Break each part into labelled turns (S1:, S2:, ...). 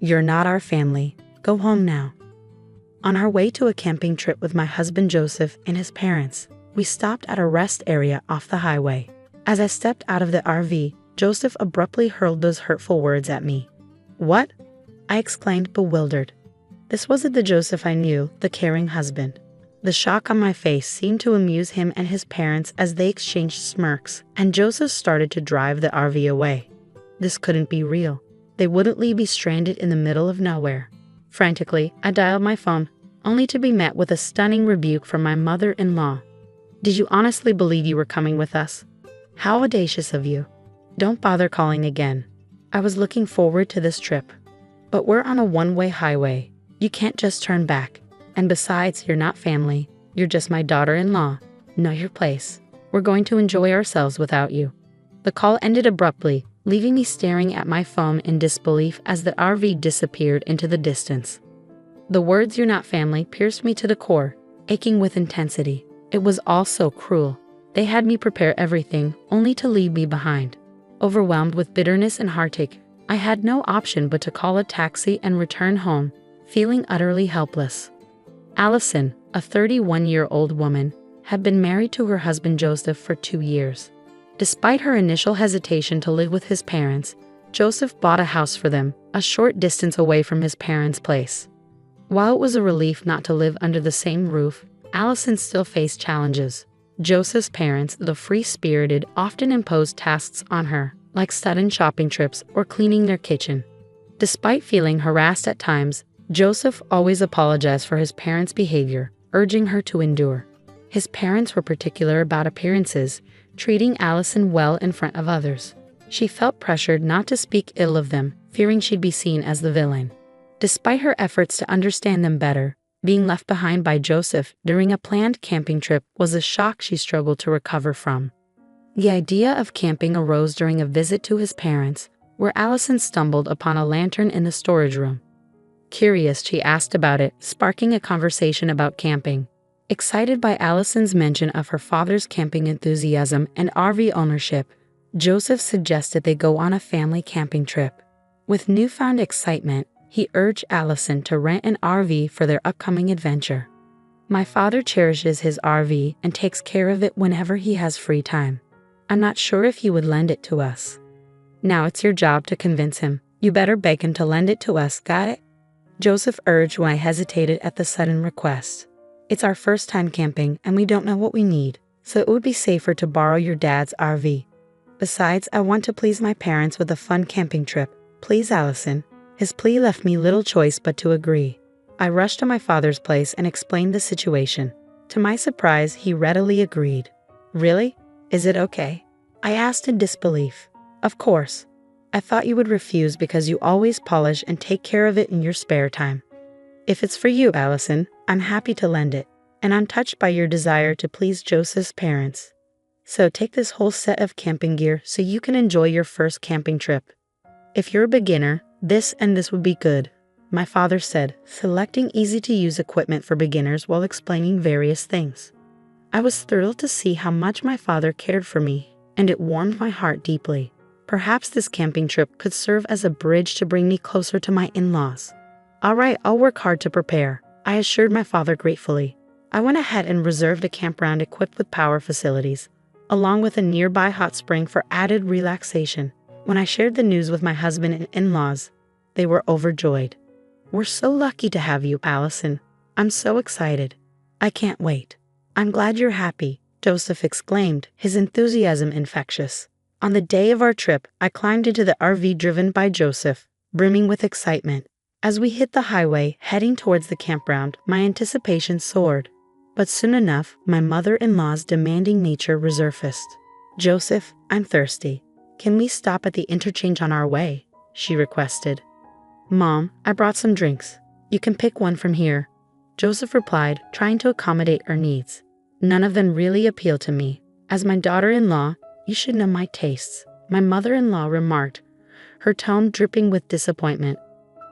S1: You're not our family. Go home now. On our way to a camping trip with my husband Joseph and his parents, we stopped at a rest area off the highway. As I stepped out of the RV, Joseph abruptly hurled those hurtful words at me. What? I exclaimed, bewildered. This wasn't the Joseph I knew, the caring husband. The shock on my face seemed to amuse him and his parents as they exchanged smirks, and Joseph started to drive the RV away. This couldn't be real. They wouldn't leave me stranded in the middle of nowhere. Frantically, I dialed my phone, only to be met with a stunning rebuke from my mother-in-law. Did you honestly believe you were coming with us? How audacious of you. Don't bother calling again. I was looking forward to this trip. But we're on a one-way highway. You can't just turn back. And besides, you're not family. You're just my daughter-in-law. Know your place. We're going to enjoy ourselves without you. The call ended abruptly, leaving me staring at my phone in disbelief as the RV disappeared into the distance. The words "you're not family" pierced me to the core, aching with intensity. It was all so cruel. They had me prepare everything, only to leave me behind. Overwhelmed with bitterness and heartache, I had no option but to call a taxi and return home, feeling utterly helpless. Allison, a 31-year-old woman, had been married to her husband Joseph for 2 years. Despite her initial hesitation to live with his parents, Joseph bought a house for them, a short distance away from his parents' place. While it was a relief not to live under the same roof, Allison still faced challenges. Joseph's parents, the free-spirited, often imposed tasks on her, like sudden shopping trips or cleaning their kitchen. Despite feeling harassed at times, Joseph always apologized for his parents' behavior, urging her to endure. His parents were particular about appearances, treating Allison well in front of others. She felt pressured not to speak ill of them, fearing she'd be seen as the villain. Despite her efforts to understand them better, being left behind by Joseph during a planned camping trip was a shock she struggled to recover from. The idea of camping arose during a visit to his parents, where Allison stumbled upon a lantern in the storage room. Curious, she asked about it, sparking a conversation about camping. Excited by Allison's mention of her father's camping enthusiasm and RV ownership, Joseph suggested they go on a family camping trip. With newfound excitement, he urged Allison to rent an RV for their upcoming adventure. My father cherishes his RV and takes care of it whenever he has free time. I'm not sure if he would lend it to us. Now it's your job to convince him. You better beg him to lend it to us, got it? Joseph urged when I hesitated at the sudden request. It's our first time camping and we don't know what we need, so it would be safer to borrow your dad's RV. Besides, I want to please my parents with a fun camping trip. Please, Allison. His plea left me little choice but to agree. I rushed to my father's place and explained the situation. To my surprise, he readily agreed. Really? Is it okay? I asked in disbelief. Of course. I thought you would refuse because you always polish and take care of it in your spare time. If it's for you, Allison, I'm happy to lend it, and I'm touched by your desire to please Joseph's parents. So take this whole set of camping gear so you can enjoy your first camping trip. If you're a beginner, this and this would be good, my father said, selecting easy-to-use equipment for beginners while explaining various things. I was thrilled to see how much my father cared for me, and it warmed my heart deeply. Perhaps this camping trip could serve as a bridge to bring me closer to my in-laws. All right, I'll work hard to prepare, I assured my father gratefully. I went ahead and reserved a campground equipped with power facilities, along with a nearby hot spring for added relaxation. When I shared the news with my husband and in-laws, they were overjoyed. We're so lucky to have you, Allison. I'm so excited. I can't wait. I'm glad you're happy, Joseph exclaimed, his enthusiasm infectious. On the day of our trip, I climbed into the RV driven by Joseph, brimming with excitement. As we hit the highway, heading towards the campground, my anticipation soared. But soon enough, my mother-in-law's demanding nature resurfaced. Joseph, I'm thirsty. Can we stop at the interchange on our way? She requested. Mom, I brought some drinks. You can pick one from here, Joseph replied, trying to accommodate her needs. None of them really appealed to me. As my daughter-in-law, you should know my tastes, my mother-in-law remarked, her tone dripping with disappointment.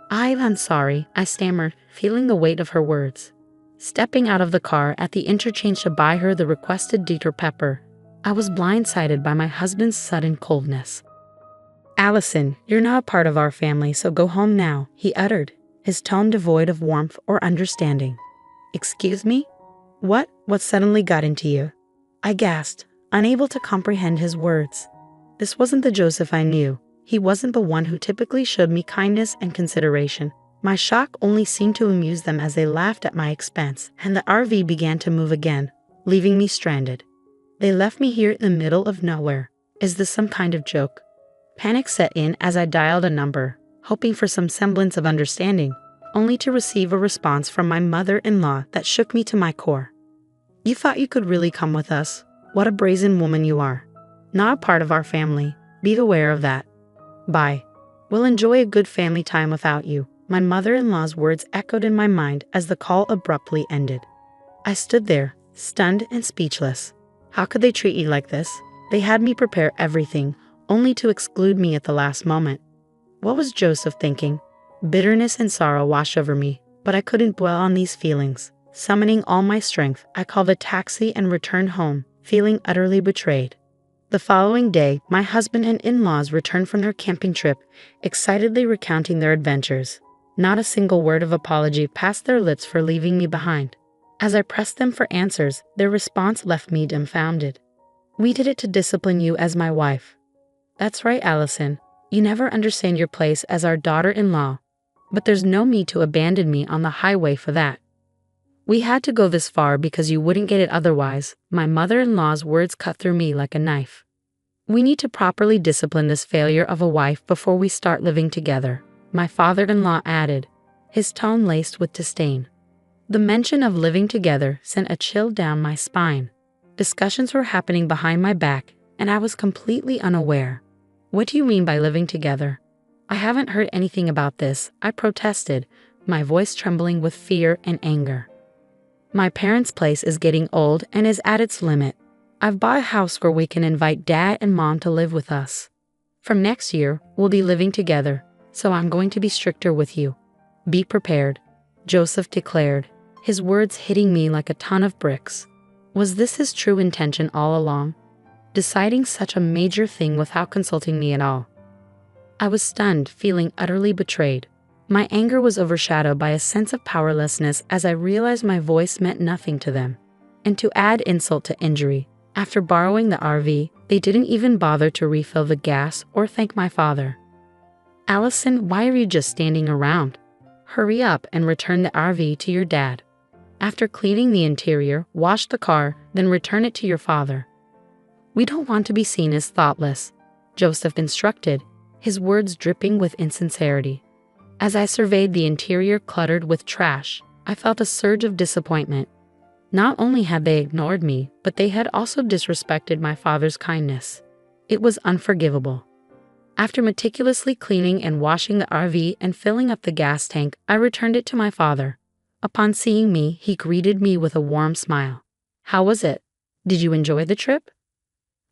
S1: I'm sorry, I stammered, feeling the weight of her words. Stepping out of the car at the interchange to buy her the requested Dieter pepper, I was blindsided by my husband's sudden coldness. Allison, you're not a part of our family, so go home now, he uttered, his tone devoid of warmth or understanding. Excuse me? What suddenly got into you? I gasped, unable to comprehend his words. This wasn't the Joseph I knew. He wasn't the one who typically showed me kindness and consideration. My shock only seemed to amuse them as they laughed at my expense, and the RV began to move again, leaving me stranded. They left me here in the middle of nowhere. Is this some kind of joke? Panic set in as I dialed a number, hoping for some semblance of understanding, only to receive a response from my mother-in-law that shook me to my core. You thought you could really come with us? What a brazen woman you are. Not a part of our family. Be aware of that. Bye. We'll enjoy a good family time without you. My mother-in-law's words echoed in my mind as the call abruptly ended. I stood there, stunned and speechless. How could they treat you like this? They had me prepare everything, only to exclude me at the last moment. What was Joseph thinking? Bitterness and sorrow washed over me, but I couldn't dwell on these feelings. Summoning all my strength, I called a taxi and returned home, feeling utterly betrayed. The following day, my husband and in-laws returned from their camping trip, excitedly recounting their adventures. Not a single word of apology passed their lips for leaving me behind. As I pressed them for answers, their response left me dumbfounded. We did it to discipline you as my wife. That's right, Allison. You never understand your place as our daughter-in-law. But there's no need to abandon me on the highway for that. We had to go this far because you wouldn't get it otherwise. My mother-in-law's words cut through me like a knife. We need to properly discipline this failure of a wife before we start living together, my father-in-law added, his tone laced with disdain. The mention of living together sent a chill down my spine. Discussions were happening behind my back, and I was completely unaware. What do you mean by living together? I haven't heard anything about this, I protested, my voice trembling with fear and anger. My parents' place is getting old and is at its limit. I've bought a house where we can invite Dad and Mom to live with us. From next year, we'll be living together, so I'm going to be stricter with you. Be prepared, Joseph declared, his words hitting me like a ton of bricks. Was this his true intention all along? Deciding such a major thing without consulting me at all. I was stunned, feeling utterly betrayed. My anger was overshadowed by a sense of powerlessness as I realized my voice meant nothing to them. And to add insult to injury, after borrowing the RV, they didn't even bother to refill the gas or thank my father. Allison, why are you just standing around? Hurry up and return the RV to your dad. After cleaning the interior, wash the car, then return it to your father. We don't want to be seen as thoughtless, Joseph instructed, his words dripping with insincerity. As I surveyed the interior cluttered with trash, I felt a surge of disappointment. Not only had they ignored me, but they had also disrespected my father's kindness. It was unforgivable. After meticulously cleaning and washing the RV and filling up the gas tank, I returned it to my father. Upon seeing me, he greeted me with a warm smile. How was it? Did you enjoy the trip?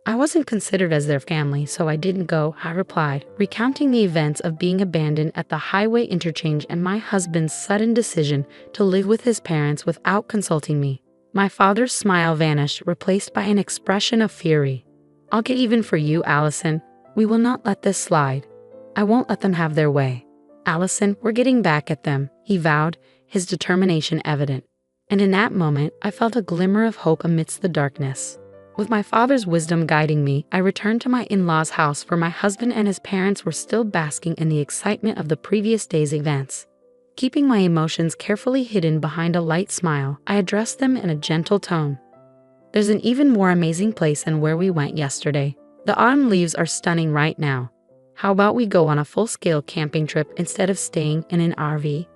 S1: I wasn't considered as their family, so I didn't go, I replied, recounting the events of being abandoned at the highway interchange and my husband's sudden decision to live with his parents without consulting me. My father's smile vanished, replaced by an expression of fury. I'll get even for you, Allison. We will not let this slide. I won't let them have their way. Allison, we're getting back at them, he vowed, his determination evident. And in that moment, I felt a glimmer of hope amidst the darkness. With my father's wisdom guiding me, I returned to my in-laws' house where my husband and his parents were still basking in the excitement of the previous day's events. Keeping my emotions carefully hidden behind a light smile, I addressed them in a gentle tone. There's an even more amazing place than where we went yesterday. The autumn leaves are stunning right now. How about we go on a full-scale camping trip instead of staying in an RV?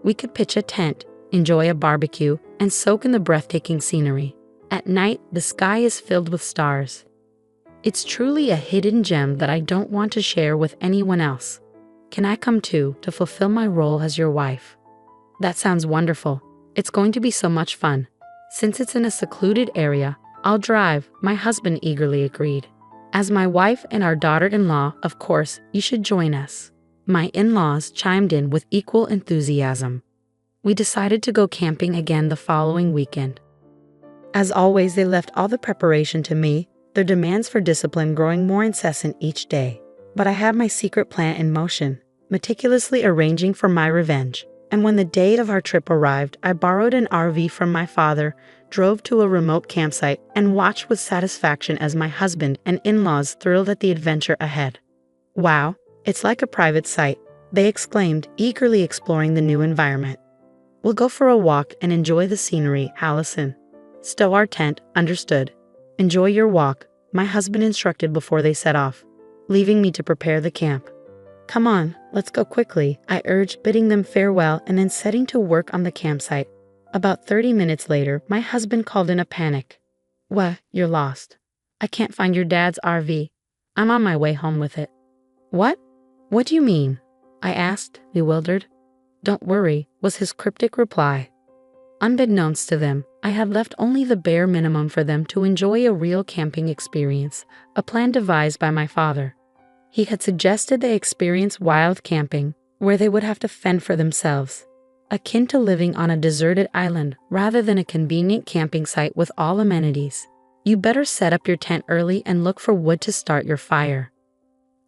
S1: We could pitch a tent, enjoy a barbecue, and soak in the breathtaking scenery. At night, the sky is filled with stars. It's truly a hidden gem that I don't want to share with anyone else. Can I come too, to fulfill my role as your wife? That sounds wonderful. It's going to be so much fun. Since it's in a secluded area, I'll drive, my husband eagerly agreed. As my wife and our daughter-in-law, of course, you should join us. My in-laws chimed in with equal enthusiasm. We decided to go camping again the following weekend. As always, they left all the preparation to me, their demands for discipline growing more incessant each day. But I had my secret plan in motion, meticulously arranging for my revenge. And when the date of our trip arrived, I borrowed an RV from my father, drove to a remote campsite, and watched with satisfaction as my husband and in-laws thrilled at the adventure ahead. "Wow, it's like a private site," they exclaimed, eagerly exploring the new environment. "We'll go for a walk and enjoy the scenery, Allison." "Stow our tent, understood." "Enjoy your walk," my husband instructed before they set off, leaving me to prepare the camp. "Come on, let's go quickly," I urged, bidding them farewell and then setting to work on the campsite. About 30 minutes later, my husband called in a panic. "What, you're lost. I can't find your dad's RV. I'm on my way home with it." "What? What do you mean?" I asked, bewildered. "Don't worry," was his cryptic reply. Unbeknownst to them, I had left only the bare minimum for them to enjoy a real camping experience, a plan devised by my father. He had suggested they experience wild camping, where they would have to fend for themselves, akin to living on a deserted island rather than a convenient camping site with all amenities. "You better set up your tent early and look for wood to start your fire.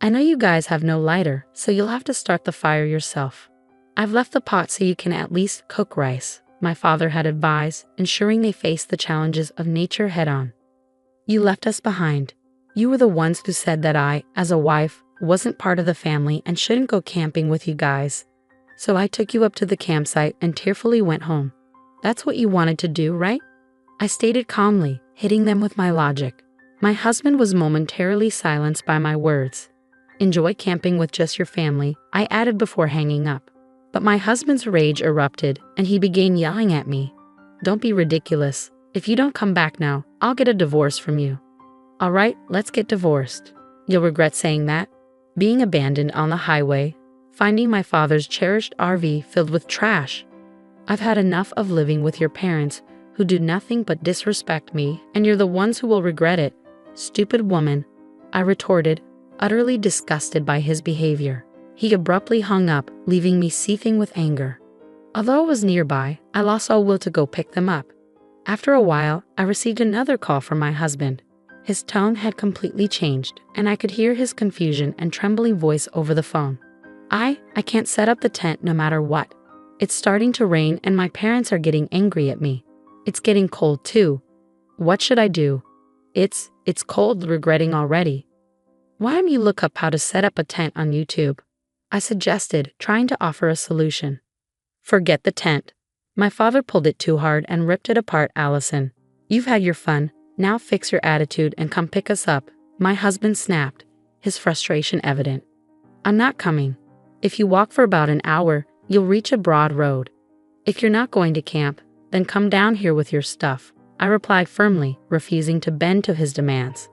S1: I know you guys have no lighter, so you'll have to start the fire yourself. I've left the pot so you can at least cook rice," my father had advised, ensuring they faced the challenges of nature head-on. "You left us behind. You were the ones who said that I, as a wife, wasn't part of the family and shouldn't go camping with you guys. So I took you up to the campsite and tearfully went home. That's what you wanted to do, right?" I stated calmly, hitting them with my logic. My husband was momentarily silenced by my words. "Enjoy camping with just your family," I added before hanging up. But my husband's rage erupted, and he began yelling at me. "Don't be ridiculous. If you don't come back now, I'll get a divorce from you." "All right, let's get divorced. You'll regret saying that." Being abandoned on the highway, finding my father's cherished RV filled with trash. "I've had enough of living with your parents, who do nothing but disrespect me, and you're the ones who will regret it, stupid woman," I retorted, utterly disgusted by his behavior. He abruptly hung up, leaving me seething with anger. Although I was nearby, I lost all will to go pick them up. After a while, I received another call from my husband. His tone had completely changed, and I could hear his confusion and trembling voice over the phone. I can't set up the tent no matter what. It's starting to rain and my parents are getting angry at me. It's getting cold too. What should I do? It's cold, regretting already." "Why don't you look up how to set up a tent on YouTube?" I suggested, trying to offer a solution. "Forget the tent. My father pulled it too hard and ripped it apart, Allison. You've had your fun. Now fix your attitude and come pick us up," my husband snapped, his frustration evident. "I'm not coming. If you walk for about an hour, you'll reach a broad road. If you're not going to camp, then come down here with your stuff," I replied firmly, refusing to bend to his demands.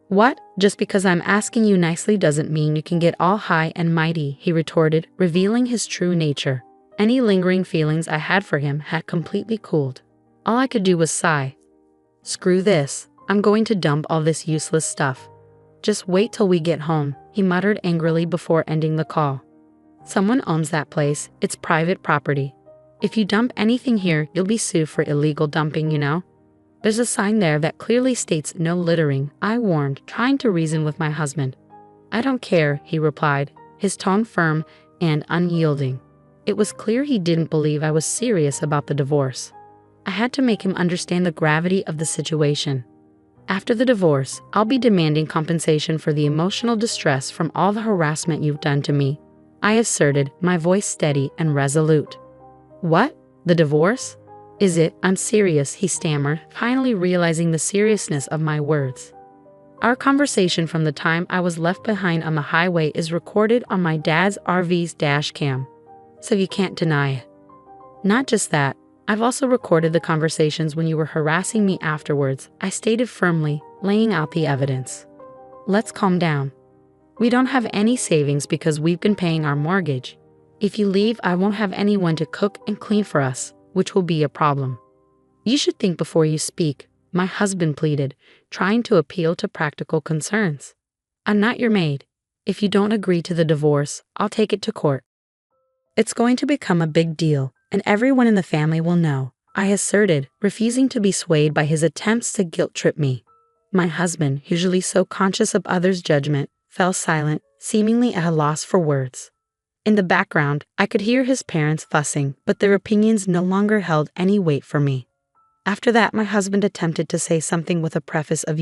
S1: "What? Just because I'm asking you nicely doesn't mean you can get all high and mighty," he retorted, revealing his true nature. Any lingering feelings I had for him had completely cooled. All I could do was sigh. "Screw this. I'm going to dump all this useless stuff. Just wait till we get home," he muttered angrily before ending the call. "Someone owns that place. It's private property. If you dump anything here, you'll be sued for illegal dumping, you know. There's a sign there that clearly states no littering," I warned, trying to reason with my husband. "I don't care," he replied, his tone firm and unyielding. It was clear he didn't believe I was serious about the divorce. I had to make him understand the gravity of the situation. "After the divorce, I'll be demanding compensation for the emotional distress from all the harassment you've done to me," I asserted, my voice steady and resolute. "What? The divorce? Is it? I'm serious," he stammered, finally realizing the seriousness of my words. Our conversation from the time I was left behind on the highway is recorded on my dad's RV's dash cam, so you can't deny it. Not just that, I've also recorded the conversations when you were harassing me afterwards, I stated firmly, laying out the evidence. "Let's calm down. We don't have any savings because we've been paying our mortgage. If you leave, I won't have anyone to cook and clean for us, which will be a problem." "You should think before you speak," my husband pleaded, trying to appeal to practical concerns. "I'm not your maid. If you don't agree to the divorce, I'll take it to court. It's going to become a big deal, and everyone in the family will know," I asserted, refusing to be swayed by his attempts to guilt-trip me. My husband, usually so conscious of others' judgment, fell silent, seemingly at a loss for words. In the background, I could hear his parents fussing, but their opinions no longer held any weight for me. After that, my husband attempted to say something with a preface of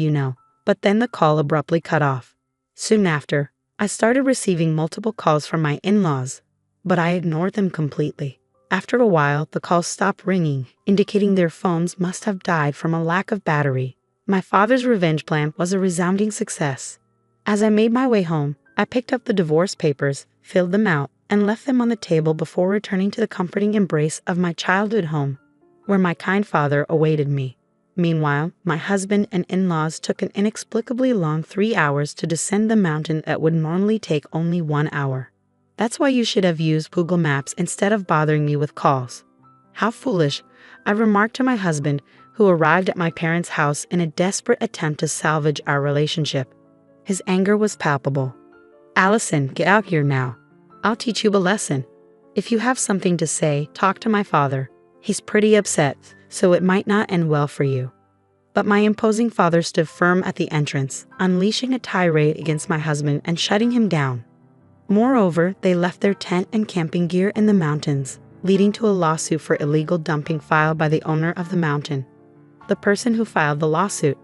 S1: but then the call abruptly cut off. Soon after, I started receiving multiple calls from my in-laws, but I ignored them completely. After a while, the calls stopped ringing, indicating their phones must have died from a lack of battery. My father's revenge plan was a resounding success. As I made my way home, I picked up the divorce papers, filled them out, and left them on the table before returning to the comforting embrace of my childhood home, where my kind father awaited me. Meanwhile, my husband and in-laws took an inexplicably long 3 hours to descend the mountain that would normally take only 1 hour. That's why you should have used Google Maps instead of bothering me with calls. How foolish, I remarked to my husband, who arrived at my parents' house in a desperate attempt to salvage our relationship. His anger was palpable. "Allison, get out here now. I'll teach you a lesson. If you have something to say, talk to my father. He's pretty upset, so it might not end well for you." But my imposing father stood firm at the entrance, unleashing a tirade against my husband and shutting him down. Moreover, they left their tent and camping gear in the mountains, leading to a lawsuit for illegal dumping filed by the owner of the mountain. The person who filed the lawsuit,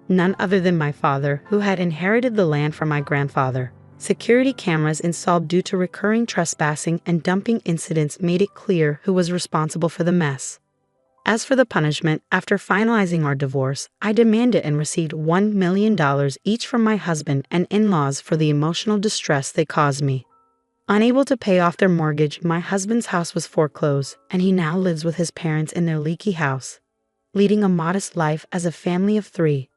S1: none other than my father, who had inherited the land from my grandfather. Security cameras installed due to recurring trespassing and dumping incidents made it clear who was responsible for the mess. As for the punishment, after finalizing our divorce, I demanded and received $1 million each from my husband and in-laws for the emotional distress they caused me. Unable to pay off their mortgage, my husband's house was foreclosed, and he now lives with his parents in their leaky house, leading a modest life as a family of 3.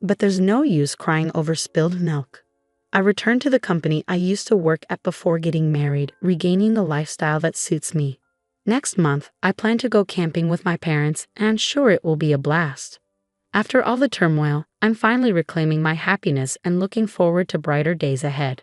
S1: But there's no use crying over spilled milk. I returned to the company I used to work at before getting married, regaining the lifestyle that suits me. Next month, I plan to go camping with my parents, and I'm sure it will be a blast. After all the turmoil, I'm finally reclaiming my happiness and looking forward to brighter days ahead.